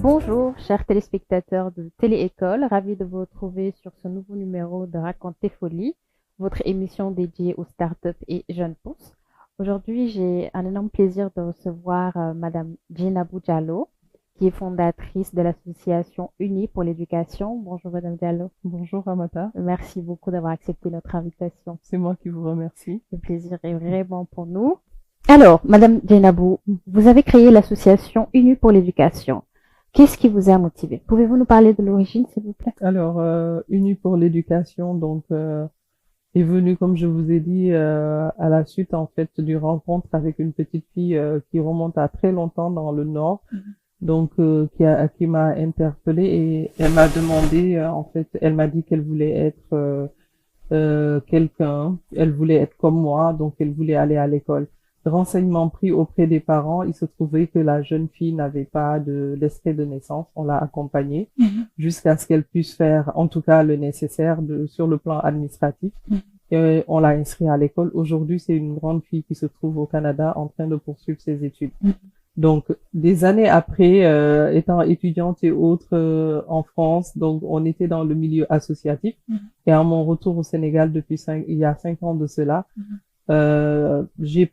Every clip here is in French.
Bonjour, chers téléspectateurs de Télé-École, ravi de vous retrouver sur ce nouveau numéro de Raconter Folie, votre émission dédiée aux startups et jeunes pousses. Aujourd'hui, j'ai un énorme plaisir de recevoir Madame Djeynabou Diallo, qui est fondatrice de l'association Unie pour l'éducation. Bonjour Madame Diallo. Bonjour Amata. Merci beaucoup d'avoir accepté notre invitation. C'est moi qui vous remercie. Le plaisir est vraiment pour nous. Alors, Madame Djeynabou, vous avez créé l'association Unie pour l'éducation. Qu'est-ce qui vous a motivé? Pouvez-vous nous parler de l'origine, s'il vous plaît? Alors, Unie pour l'éducation, donc, est venue, comme je vous ai dit, à la suite, en fait, d'une rencontre avec une petite fille qui remonte à très longtemps dans le Nord, donc, qui m'a interpellée et elle m'a demandé, en fait, elle m'a dit qu'elle voulait être quelqu'un, elle voulait être comme moi, donc elle voulait aller à l'école. Renseignements pris auprès des parents, il se trouvait que la jeune fille n'avait pas d'extrait de naissance. On l'a accompagnée jusqu'à ce qu'elle puisse faire, en tout cas, le nécessaire sur le plan administratif. Et on l'a inscrite à l'école. Aujourd'hui, c'est une grande fille qui se trouve au Canada en train de poursuivre ses études. Donc, des années après, étant étudiante et autres en France, donc on était dans le milieu associatif. Et à mon retour au Sénégal il y a 5 ans de cela, j'ai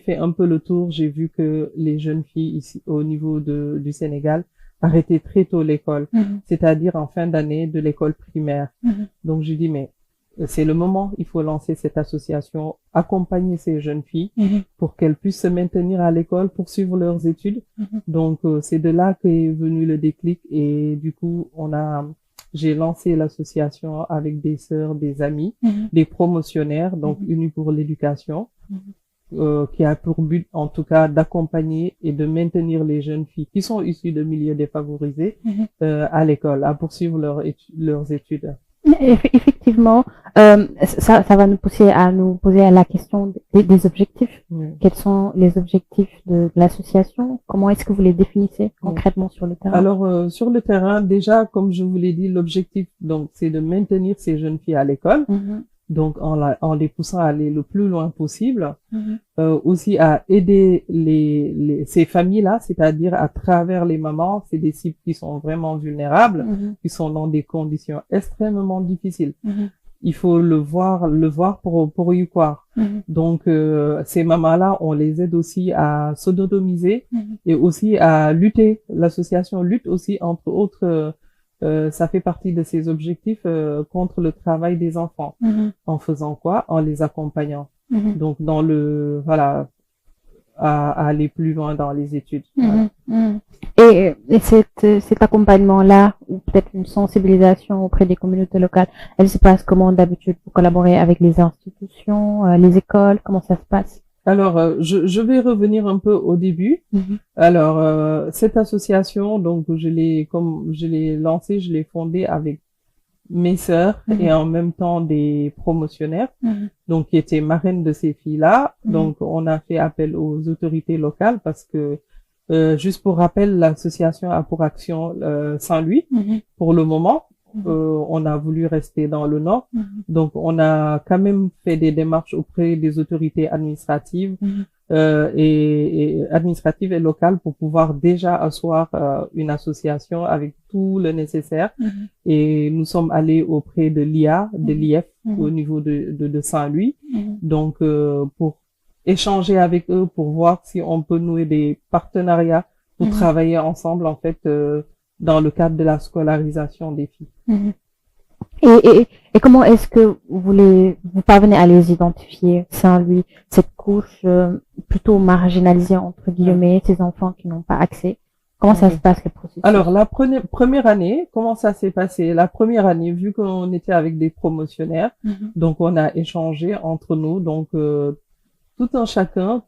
fait un peu le tour, j'ai vu que les jeunes filles ici au niveau du Sénégal arrêtaient très tôt l'école, c'est-à-dire en fin d'année de l'école primaire. Donc j'ai dit mais c'est le moment, il faut lancer cette association, accompagner ces jeunes filles pour qu'elles puissent se maintenir à l'école, poursuivre leurs études. Donc c'est de là qu'est venu le déclic et du coup j'ai lancé l'association avec des sœurs, des amis, des promotionnaires, donc Unis pour l'éducation, qui a pour but, en tout cas, d'accompagner et de maintenir les jeunes filles qui sont issues de milieux défavorisés à l'école, à poursuivre leurs études. Effectivement, ça va nous pousser à la question des objectifs. Quels sont les objectifs de l'association? Comment est-ce que vous les définissez concrètement sur le terrain? Alors, sur le terrain, déjà, comme je vous l'ai dit, l'objectif, donc, c'est de maintenir ces jeunes filles à l'école. Donc, en les poussant à aller le plus loin possible. Aussi à aider ces familles-là, c'est-à-dire à travers les mamans, c'est des cibles qui sont vraiment vulnérables, qui sont dans des conditions extrêmement difficiles. Il faut le voir pour y croire. Donc, ces mamans-là, on les aide aussi à s'autonomiser et aussi à lutter. L'association lutte aussi, entre autres, ça fait partie de ses objectifs contre le travail des enfants. En faisant quoi? En les accompagnant. Donc à aller plus loin dans les études. Et cet accompagnement-là, ou peut-être une sensibilisation auprès des communautés locales, elle se passe comment d'habitude? Vous collaborez avec les institutions, les écoles, comment ça se passe? Alors, je vais revenir un peu au début. Alors, cette association, donc, je l'ai lancée, je l'ai fondée avec mes sœurs et en même temps des promotionnaires, donc, qui étaient marraines de ces filles-là. Donc, on a fait appel aux autorités locales parce que, juste pour rappel, l'association a pour action Saint-Louis pour le moment. On a voulu rester dans le Nord. Donc, on a quand même fait des démarches auprès des autorités administratives administratives et locales pour pouvoir déjà asseoir une association avec tout le nécessaire. Et nous sommes allés auprès de l'IF au niveau de Saint-Louis. Donc, pour échanger avec eux, pour voir si on peut nouer des partenariats pour travailler ensemble, en fait, dans le cadre de la scolarisation des filles. Et comment est-ce que vous parvenez à les identifier, Saint-Louis, cette couche plutôt marginalisée, entre guillemets, ces enfants qui n'ont pas accès? Comment ça se passe, le processus? Alors, la première année, comment ça s'est passé? La première année, vu qu'on était avec des promotionnaires, donc on a échangé entre nous, donc tout un chacun,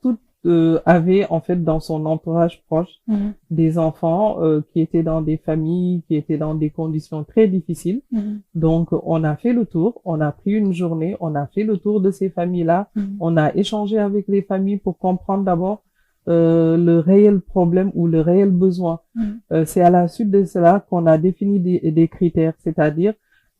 avait en fait dans son entourage proche Mhm. des enfants qui étaient dans des familles, qui étaient dans des conditions très difficiles. Mhm. Donc, on a fait le tour, on a pris une journée, on a fait le tour de ces familles-là, Mhm. on a échangé avec les familles pour comprendre d'abord le réel problème ou le réel besoin. Mhm. C'est à la suite de cela qu'on a défini des critères, c'est-à-dire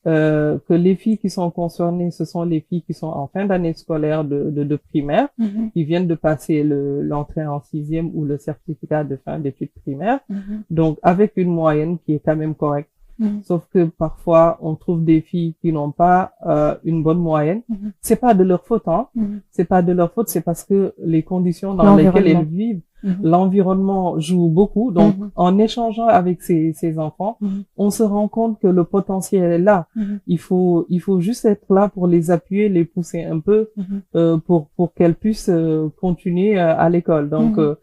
que les filles qui sont concernées, ce sont les filles qui sont en fin d'année scolaire de primaire, Mhm. qui viennent de passer l'entrée en sixième ou le certificat de fin d'études primaires, Mhm. donc avec une moyenne qui est quand même correcte. Mhm. Sauf que parfois, on trouve des filles qui n'ont pas une bonne moyenne. Mhm. C'est pas de leur faute, hein. Mhm. C'est pas de leur faute, c'est parce que les conditions dans lesquelles elles L'environnement. vivent, Mhm. l'environnement joue beaucoup. Donc, Mhm. en échangeant avec ces enfants, Mhm. on se rend compte que le potentiel est là. Mhm. Il faut juste être là pour les appuyer, les pousser un peu, Mhm. pour qu'elles puissent continuer à l'école. Donc, Mhm.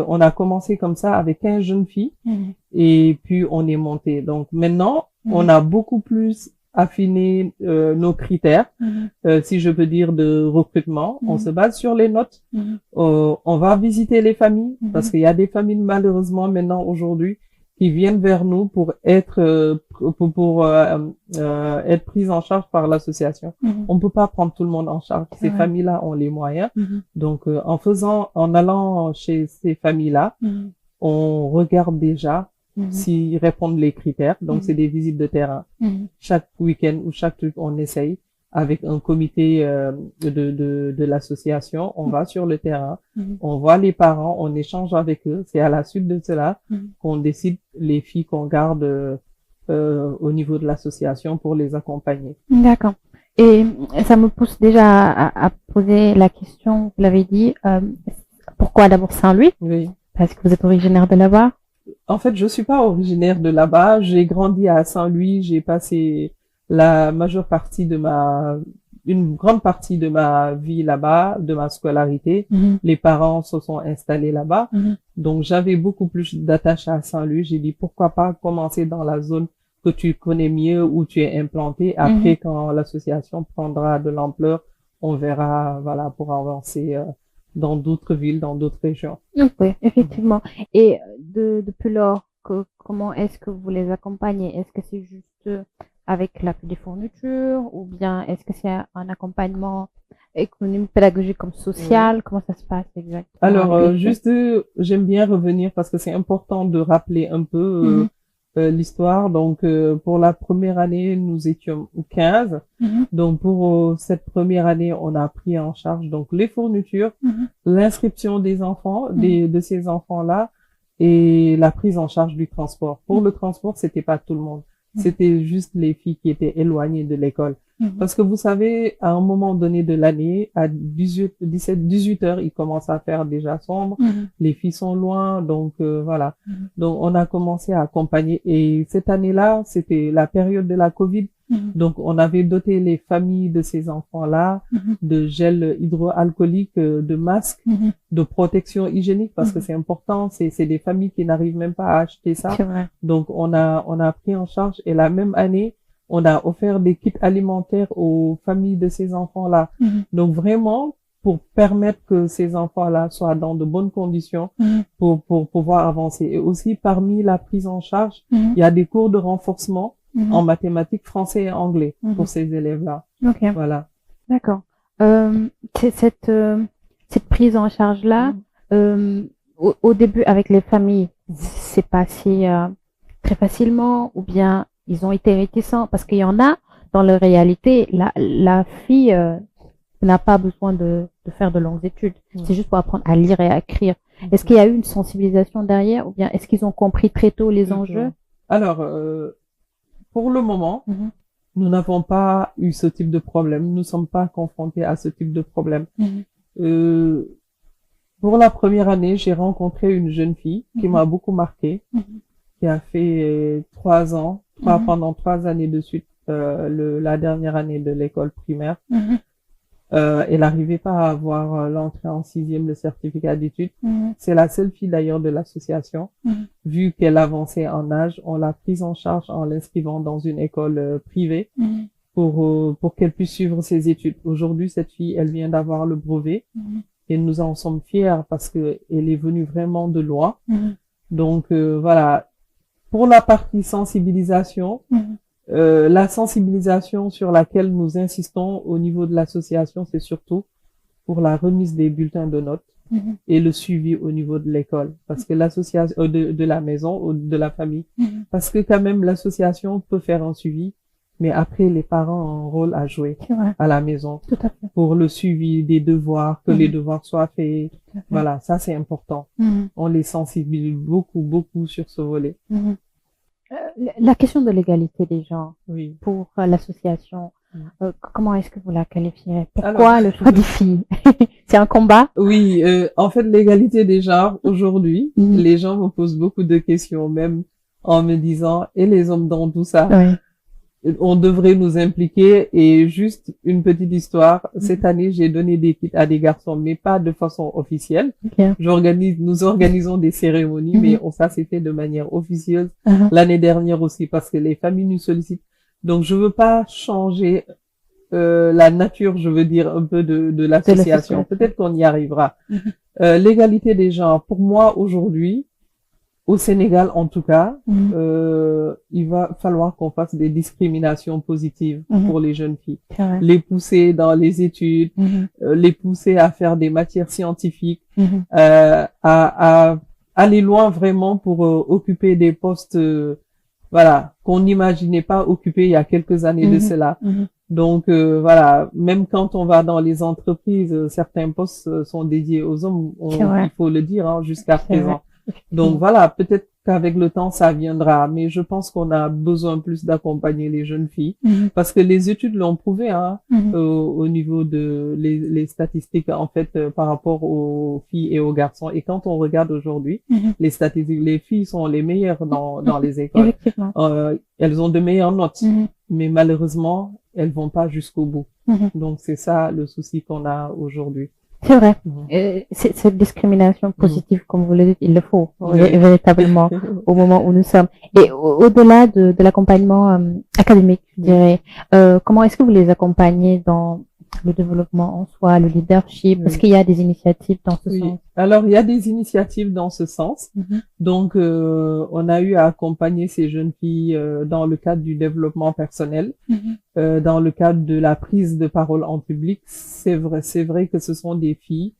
on a commencé comme ça avec 15 jeunes filles. Mhm. Et puis on est monté. Donc maintenant, on Mhm. a beaucoup plus affiné nos critères, Mhm. si je peux dire, de recrutement. On Mhm. se base sur les notes. Mhm. On va visiter les familles Mhm. parce qu'il y a des familles malheureusement maintenant aujourd'hui qui viennent vers nous pour être être prises en charge par l'association. Mhm. On peut pas prendre tout le monde en charge. C'est Ces vrai. familles-là ont les moyens. Mhm. Donc en allant chez ces familles-là, Mhm. on regarde déjà Mhm. s'ils répondent les critères. Donc, Mhm. c'est des visites de terrain. Mhm. Chaque week-end ou chaque truc, on essaye avec un comité de l'association. On va sur le terrain, Mhm. on voit les parents, on échange avec eux. C'est à la suite de cela Mhm. qu'on décide les filles qu'on garde au niveau de l'association pour les accompagner. D'accord. Et ça me pousse déjà à poser la question, vous l'avez dit, pourquoi d'abord Saint-Louis? Oui. Parce que vous êtes originaire de là-bas? En fait, je suis pas originaire de là-bas. J'ai grandi à Saint-Louis. J'ai passé la majeure partie une grande partie de ma vie là-bas, de ma scolarité. Mhm. Les parents se sont installés là-bas. Mhm. Donc, j'avais beaucoup plus d'attache à Saint-Louis. J'ai dit, pourquoi pas commencer dans la zone que tu connais mieux, où tu es implanté. Après, Mhm. quand l'association prendra de l'ampleur, on verra, voilà, pour avancer dans d'autres villes, dans d'autres régions. Oui, effectivement. Et depuis lors, comment est-ce que vous les accompagnez? Est-ce que c'est juste avec l'appui des fournitures ou bien est-ce que c'est un accompagnement économique, pédagogique comme social? Comment ça se passe exactement Alors, avec les filles? juste, j'aime bien revenir parce que c'est important de rappeler un peu Mhm. l'histoire. Donc, pour la première année, nous étions 15. Mhm. Donc, pour cette première année, on a pris en charge donc les fournitures, Mhm. l'inscription des enfants, Mhm. de ces enfants-là, et la prise en charge du transport. Pour Mhm. le transport, c'était pas tout le monde. Mhm. C'était juste les filles qui étaient éloignées de l'école. Mhm. Parce que vous savez, à un moment donné de l'année, à 18 heures, il commence à faire déjà sombre. Mhm. Les filles sont loin, donc voilà. Mhm. Donc on a commencé à accompagner. Et cette année-là, c'était la période de la Covid. Mhm. Donc on avait doté les familles de ces enfants-là Mhm. de gel hydroalcoolique, de masques, Mhm. de protection hygiénique, parce que Mhm. c'est important. C'est des familles qui n'arrivent même pas à acheter ça. C'est vrai. Donc on a pris en charge. Et la même année, on a offert des kits alimentaires aux familles de ces enfants-là. Mhm. Donc vraiment, pour permettre que ces enfants-là soient dans de bonnes conditions Mhm. pour pouvoir avancer. Et aussi, parmi la prise en charge, Mhm. il y a des cours de renforcement Mhm. en mathématiques, français et anglais Mhm. pour ces élèves-là. Ok, Voilà. d'accord. C'est cette prise en charge-là, au début avec les familles, c'est passé très facilement ou bien ils ont été réticents parce qu'il y en a dans leur réalité, la fille n'a pas besoin de faire de longues études. C'est juste pour apprendre à lire et à écrire. Est-ce qu'il y a eu une sensibilisation derrière ou bien est-ce qu'ils ont compris très tôt les enjeux? Alors, pour le moment, Mhm. nous n'avons pas eu ce type de problème. Nous ne sommes pas confrontés à ce type de problème. Mhm. Pour la première année, j'ai rencontré une jeune fille qui Mhm. m'a beaucoup marqué, Mhm. qui a fait 3 ans, Mhm. pendant 3 années de suite, la dernière année de l'école primaire. Mhm. Elle n'arrivait pas à avoir l'entrée en sixième, le certificat d'études. Mhm. C'est la seule fille d'ailleurs de l'association. Mhm. Vu qu'elle avançait en âge, on l'a prise en charge en l'inscrivant dans une école privée Mhm. pour qu'elle puisse suivre ses études. Aujourd'hui, cette fille, elle vient d'avoir le brevet. Mhm. et nous en sommes fiers parce que elle est venue vraiment de loin. Donc voilà, pour la partie sensibilisation, la sensibilisation sur laquelle nous insistons au niveau de l'association, c'est surtout pour la remise des bulletins de notes et le suivi au niveau de l'école, parce que l'association de la maison ou de la famille, parce que quand même l'association peut faire un suivi, mais après les parents ont un rôle à jouer à la maison pour le suivi des devoirs, que les devoirs soient faits. Voilà, ça c'est important. On les sensibilise beaucoup sur ce volet. La question de l'égalité des genres Oui. pour l'association, comment est-ce que vous la qualifierez? Pourquoi le choix des filles? C'est un combat? Oui, en fait, l'égalité des genres, aujourd'hui, les gens me posent beaucoup de questions, même en me disant, et les hommes dans tout ça? On devrait nous impliquer. Et juste une petite histoire, cette année, j'ai donné des kits à des garçons, mais pas de façon officielle. Nous organisons des cérémonies, mais ça s'est fait de manière officieuse l'année dernière aussi, parce que les familles nous sollicitent. Donc, je veux pas changer la nature, je veux dire, un peu de l'association. Peut-être qu'on y arrivera. L'égalité des genres, pour moi, aujourd'hui, au Sénégal, en tout cas, il va falloir qu'on fasse des discriminations positives pour les jeunes filles. Les pousser dans les études, les pousser à faire des matières scientifiques, à aller loin vraiment pour occuper des postes, voilà, qu'on n'imaginait pas occuper il y a quelques années de cela. Donc voilà, même quand on va dans les entreprises, certains postes sont dédiés aux hommes, il faut le dire, jusqu'à présent. Donc voilà, peut-être qu'avec le temps ça viendra, mais je pense qu'on a besoin plus d'accompagner les jeunes filles, parce que les études l'ont prouvé, au niveau de les statistiques en fait par rapport aux filles et aux garçons. Et quand on regarde aujourd'hui les statistiques, les filles sont les meilleures dans les écoles. Elles ont de meilleures notes, mais malheureusement elles vont pas jusqu'au bout. Donc c'est ça le souci qu'on a aujourd'hui. C'est vrai. Cette discrimination positive, comme vous le dites, il le faut véritablement au moment où nous sommes. Et au-delà de l'accompagnement académique, je dirais, comment est-ce que vous les accompagnez dans le développement en soi, le leadership? Est-ce qu'il y a des initiatives dans ce sens? Alors, il y a des initiatives dans ce sens. Donc, on a eu à accompagner ces jeunes filles dans le cadre du développement personnel, dans le cadre de la prise de parole en public. C'est vrai que ce sont des filles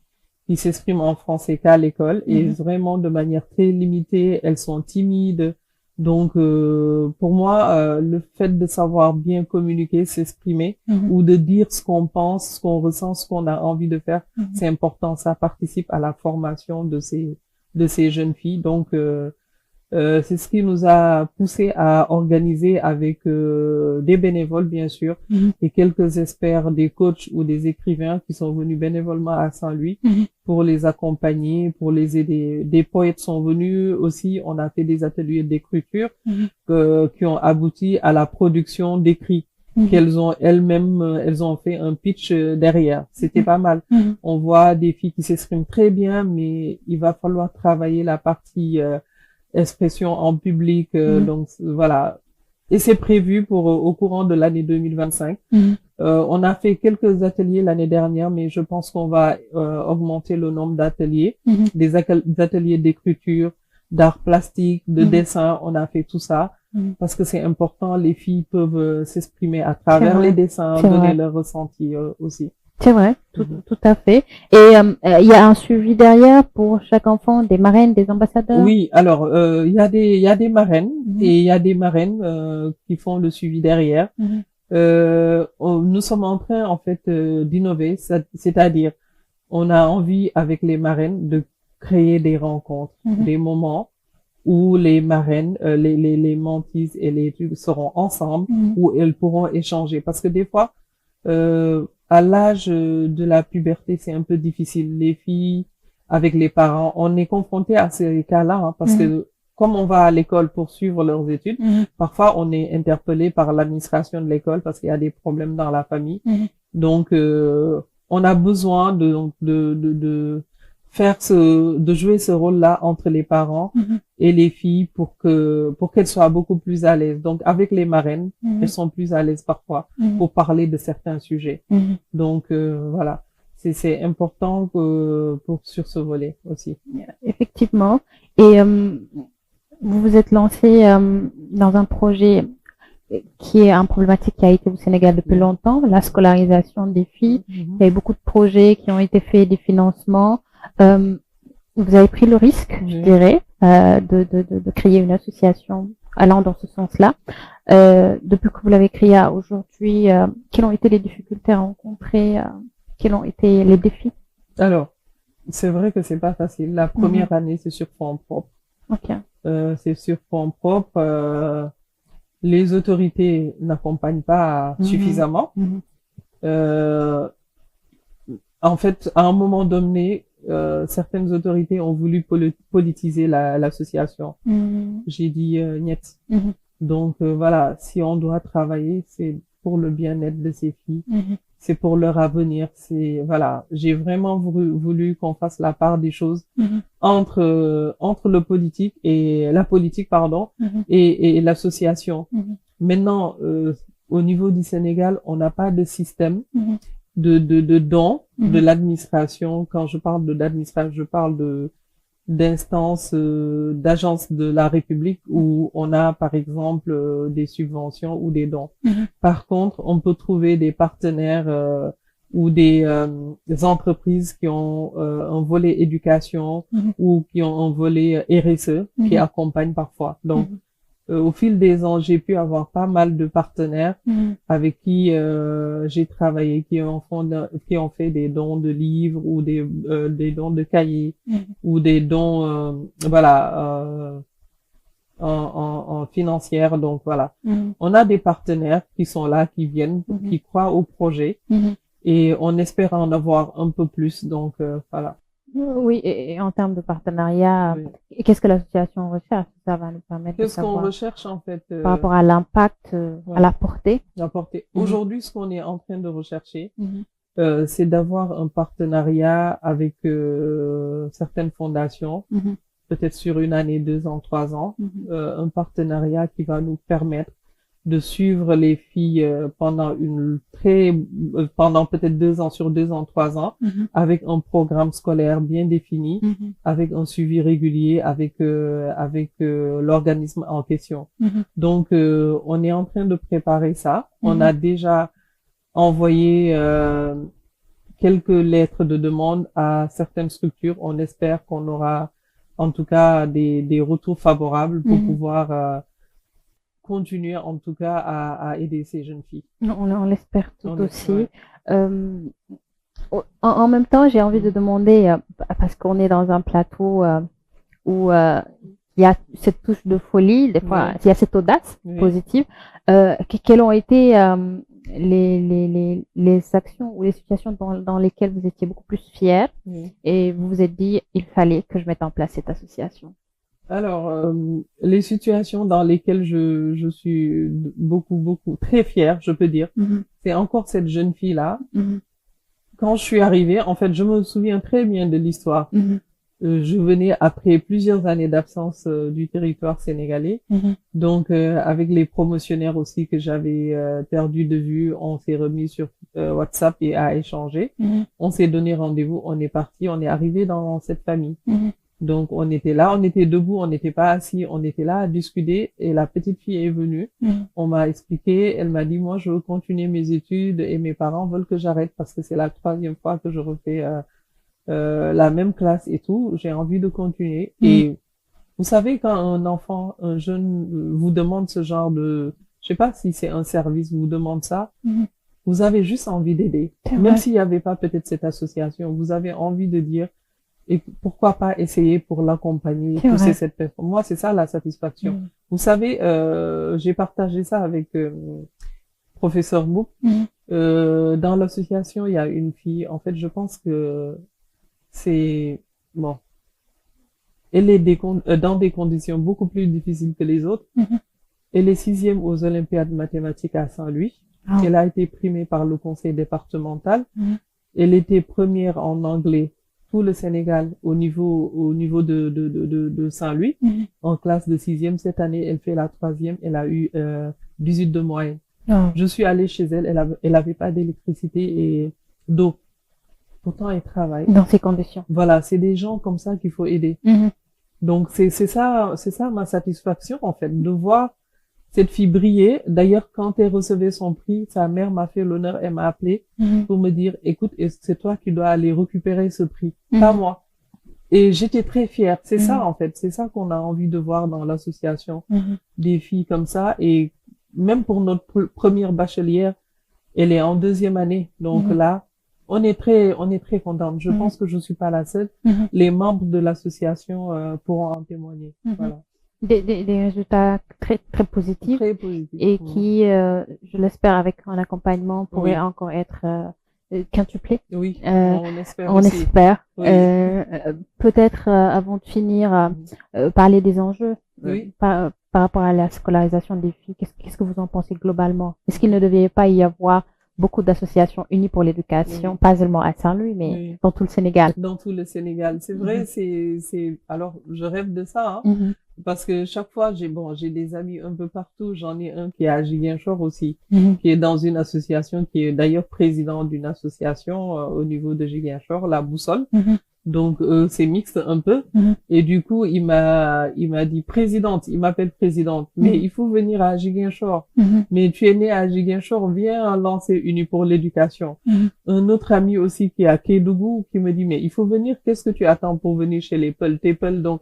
qui s'expriment en français qu'à l'école et vraiment de manière très limitée. Elles sont timides. Donc, pour moi, le fait de savoir bien communiquer, s'exprimer, ou de dire ce qu'on pense, ce qu'on ressent, ce qu'on a envie de faire, c'est important. Ça participe à la formation de ces jeunes filles. Donc, c'est ce qui nous a poussé à organiser avec des bénévoles, bien sûr, et quelques experts, des coachs ou des écrivains qui sont venus bénévolement à Saint-Louis pour les accompagner, pour les aider. Des poètes sont venus aussi. On a fait des ateliers d'écriture qui ont abouti à la production d'écrits qu'elles ont elles-mêmes, elles ont fait un pitch derrière. C'était pas mal. On voit des filles qui s'expriment très bien, mais il va falloir travailler la partie expression en public, donc voilà. Et c'est prévu pour au courant de l'année 2025. On a fait quelques ateliers l'année dernière, mais je pense qu'on va augmenter le nombre d'ateliers, des ateliers d'écriture, d'art plastique, de dessin. On a fait tout ça parce que c'est important. Les filles peuvent s'exprimer à travers les dessins, donner leur ressenti aussi. C'est vrai, tout à fait. Et il y a un suivi derrière pour chaque enfant, des marraines, des ambassadeurs? Oui, alors il y a des marraines et il y a des marraines qui font le suivi derrière. Nous sommes en train en fait d'innover, c'est-à-dire on a envie avec les marraines de créer des rencontres, des moments où les marraines, les mentees et les trucs seront ensemble, où elles pourront échanger, parce que des fois à l'âge de la puberté, c'est un peu difficile. Les filles, avec les parents, on est confronté à ces cas-là, parce que comme on va à l'école pour suivre leurs études, parfois on est interpellé par l'administration de l'école parce qu'il y a des problèmes dans la famille. Donc, on a besoin de faire de jouer ce rôle-là entre les parents et les filles pour qu'elles soient beaucoup plus à l'aise. Donc, avec les marraines, elles sont plus à l'aise parfois pour parler de certains sujets. Donc, voilà. c'est important sur ce volet aussi. Effectivement. Et vous vous êtes lancé dans un projet qui est une problématique qui a été au Sénégal depuis longtemps, la scolarisation des filles. Il y a eu beaucoup de projets qui ont été faits, des financements. Vous avez pris le risque, je dirais, de créer une association allant dans ce sens-là. Depuis que vous l'avez créée à aujourd'hui, quelles ont été les difficultés rencontrées, quels ont été les défis? Alors, c'est vrai que c'est pas facile. La première année, c'est sur fonds propres. Ok. C'est sur fonds propres. Les autorités n'accompagnent pas suffisamment. En fait, à un moment donné, certaines autorités ont voulu politiser l'association. J'ai dit niet. Donc voilà, si on doit travailler, c'est pour le bien-être de ces filles, c'est pour leur avenir. C'est voilà, j'ai vraiment voulu qu'on fasse la part des choses entre le politique et la politique, pardon, et l'association. Maintenant, au niveau du Sénégal, on n'a pas de système de dons de l'administration. Quand je parle de l'administration, je parle d'instances, d'agences de la République où on a, par exemple, des subventions ou des dons. Par contre, on peut trouver des partenaires ou des entreprises qui ont un volet éducation ou qui ont un volet RSE qui accompagnent parfois. Donc, au fil des ans, j'ai pu avoir pas mal de partenaires avec qui j'ai travaillé, qui ont fait des dons de livres ou des dons de cahiers ou des dons, voilà, en financière. Donc voilà, on a des partenaires qui sont là, qui viennent, qui croient au projet et on espère en avoir un peu plus. Donc voilà. Oui, et en termes de partenariat, qu'est-ce que l'association recherche? Ça va nous permettre de Qu'est-ce qu'on savoir recherche en fait par rapport à l'impact, à la portée. La portée. Aujourd'hui, ce qu'on est en train de rechercher, c'est d'avoir un partenariat avec certaines fondations, peut-être sur une année, 2 ans, 3 ans, un partenariat qui va nous permettre de suivre les filles pendant pendant peut-être 2 ans, sur 2 ans, 3 ans, avec un programme scolaire bien défini, avec un suivi régulier, avec l'organisme en question. Donc, on est en train de préparer ça. On a déjà envoyé quelques lettres de demande à certaines structures. On espère qu'on aura en tout cas des retours favorables pour pouvoir continuer en tout cas à aider ces jeunes filles. On l'espère tout aussi. En même temps, j'ai envie de demander, parce qu'on est dans un plateau où il y a cette touche de folie, des fois, il y a cette audace positive. Quelles ont été les actions ou les situations dans lesquelles vous étiez beaucoup plus fiers et vous vous êtes dit, il fallait que je mette en place cette association? Alors, les situations dans lesquelles je suis beaucoup très fière, je peux dire, c'est encore cette jeune fille-là. Quand je suis arrivée, en fait, je me souviens très bien de l'histoire. Je venais après plusieurs années d'absence du territoire sénégalais. Donc, avec les promotionnaires aussi que j'avais perdu de vue, on s'est remis sur WhatsApp et a échangé. On s'est donné rendez-vous, on est parti, on est arrivé dans cette famille. Donc, on était là, on était debout, on n'était pas assis, on était là à discuter et la petite fille est venue. On m'a expliqué, elle m'a dit, moi, je veux continuer mes études et mes parents veulent que j'arrête parce que c'est la 3e fois que je refais la même classe et tout. J'ai envie de continuer. Et vous savez, quand un enfant, un jeune vous demande ce genre de, je sais pas si c'est un service, vous demande ça, vous avez juste envie d'aider. Même s'il n'y avait pas peut-être cette association, vous avez envie de dire, et pourquoi pas essayer pour l'accompagner, pousser cette personne. Moi, c'est ça la satisfaction. Vous savez, j'ai partagé ça avec professeur Bouk. Dans l'association, il y a une fille. En fait, je pense que c'est bon. Elle est dans des conditions beaucoup plus difficiles que les autres. Elle est 6e aux Olympiades mathématiques à Saint-Louis. Elle a été primée par le conseil départemental. Elle était première en anglais tout le Sénégal au niveau de Saint-Louis, en classe de 6e. Cette année, elle fait la 3e, elle a eu 18 de moyenne. Je suis allée chez elle, elle avait pas d'électricité et d'eau. pourtant ils travaillent. Dans ces conditions. Voilà, c'est des gens comme ça qu'il faut aider. Donc c'est ça ma satisfaction en fait, de voir cette fille briller. D'ailleurs, quand elle recevait son prix, sa mère m'a fait l'honneur, elle m'a appelé pour me dire, écoute, c'est toi qui dois aller récupérer ce prix, pas moi. Et j'étais très fière. C'est ça en fait, c'est ça qu'on a envie de voir dans l'association, des filles comme ça. Et même pour notre première bachelière, elle est en 2e année, donc là, on est très contente. Je pense que je suis pas la seule. Les membres de l'association pourront en témoigner. Voilà. Des résultats très très positifs, Très positifs. Et qui, je l'espère, avec un accompagnement, pourraient encore être quintuplés. Oui, on espère on aussi. espère. Oui. Peut-être avant de finir, parler des enjeux par rapport à la scolarisation des filles. Qu'est-ce que vous en pensez globalement? Est-ce qu'il ne devait pas y avoir beaucoup d'associations unies pour l'éducation, pas seulement à Saint-Louis, mais dans tout le Sénégal? Dans tout le Sénégal. C'est vrai, alors, je rêve de ça, hein, parce que chaque fois, j'ai des amis un peu partout. J'en ai un qui est à Ziguinchor aussi, qui est dans une association, qui est d'ailleurs président d'une association au niveau de Ziguinchor, la Boussole. Donc c'est mixte un peu, et du coup il m'a dit présidente, il m'appelle présidente, mais il faut venir à Ziguinchor. Mais tu es né à Ziguinchor, viens lancer Unis pour l'éducation. Un autre ami aussi qui est à Kédougou qui me dit mais il faut venir, qu'est-ce que tu attends pour venir chez les Peuls, tes Peuls? Donc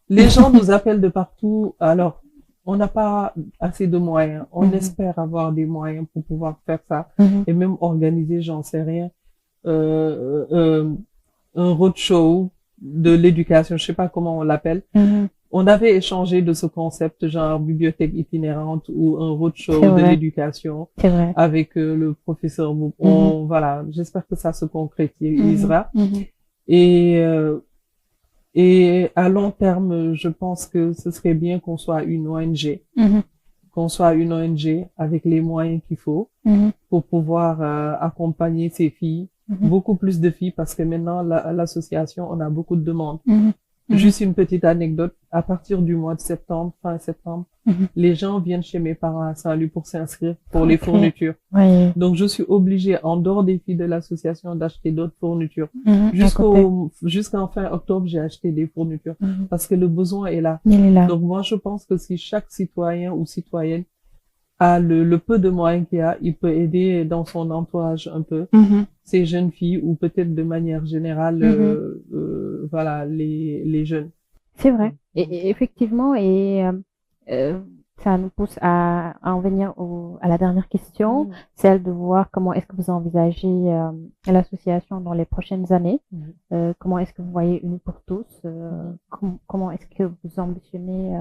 les gens nous appellent de partout. Alors on n'a pas assez de moyens, on espère avoir des moyens pour pouvoir faire ça et même organiser, j'en sais rien. Un roadshow de l'éducation, je sais pas comment on l'appelle. On avait échangé de ce concept, genre bibliothèque itinérante ou un roadshow de l'éducation avec le professeur Boub. Voilà, j'espère que ça se concrétisera. Et à long terme, je pense que ce serait bien qu'on soit une ONG, avec les moyens qu'il faut pour pouvoir accompagner ces filles. Beaucoup plus de filles parce que maintenant l'association, on a beaucoup de demandes. Juste une petite anecdote, à partir du mois de septembre, fin septembre, les gens viennent chez mes parents à Saint-Louis pour s'inscrire pour les fournitures. Donc je suis obligée, en dehors des filles de l'association, d'acheter d'autres fournitures. Jusqu'en fin octobre, j'ai acheté des fournitures parce que le besoin est là. Donc moi je pense que si chaque citoyen ou citoyenne a le peu de moyens qu'il a, il peut aider dans son entourage un peu ces jeunes filles ou peut-être de manière générale, voilà, les jeunes. C'est vrai. Et effectivement, ça nous pousse à en venir à la dernière question, celle de voir comment est-ce que vous envisagez l'association dans les prochaines années. Comment est-ce que vous voyez Unis pour tous? Comment est-ce que vous ambitionnez,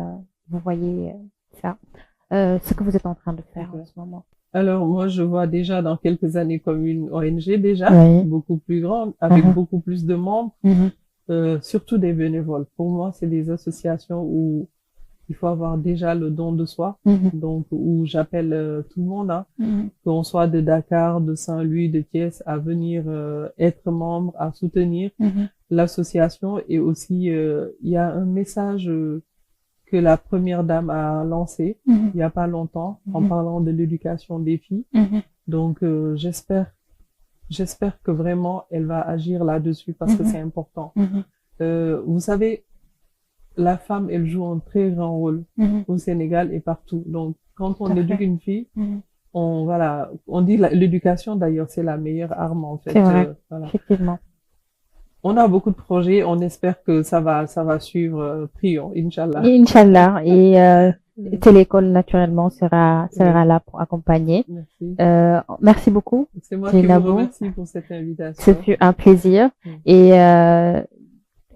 vous voyez ça? Ce que vous êtes en train de faire en ce moment. Alors moi je vois déjà dans quelques années comme une ONG déjà, beaucoup plus grande, avec beaucoup plus de membres, surtout des bénévoles. Pour moi c'est des associations où il faut avoir déjà le don de soi, donc où j'appelle tout le monde, qu'on soit de Dakar, de Saint-Louis, de Thiès, à venir être membre, à soutenir l'association. Et aussi il y a un message que la première dame a lancé il y a pas longtemps en parlant de l'éducation des filles. Donc j'espère que vraiment elle va agir là-dessus parce que c'est important. Vous savez, la femme elle joue un très grand rôle au Sénégal et partout. Donc quand on éduque une fille, on dit l'éducation d'ailleurs c'est la meilleure arme en fait. C'est vrai, effectivement. On a beaucoup de projets, on espère que ça va suivre, prions, Inch'Allah. Inch'Allah. Et Téléécole, naturellement, sera là pour accompagner. Merci. Merci beaucoup. C'est moi qui vous remercie pour cette invitation. Ce fut un plaisir. Et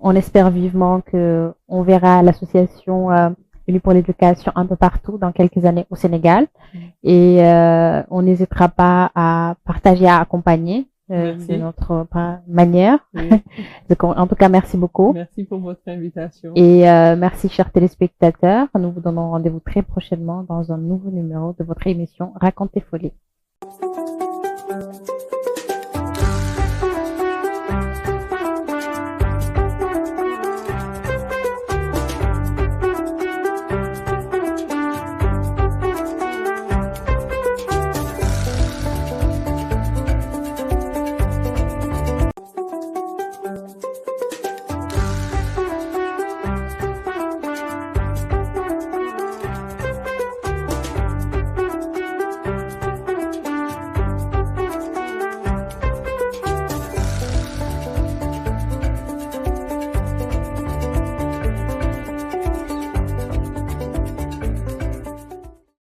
on espère vivement que on verra l'association Unis pour l'éducation un peu partout dans quelques années au Sénégal. Et on n'hésitera pas à partager, à accompagner. C'est notre manière. Donc, en tout cas, merci beaucoup. Merci pour votre invitation. Et merci, chers téléspectateurs. Nous vous donnons rendez-vous très prochainement dans un nouveau numéro de votre émission Raconte tes folies.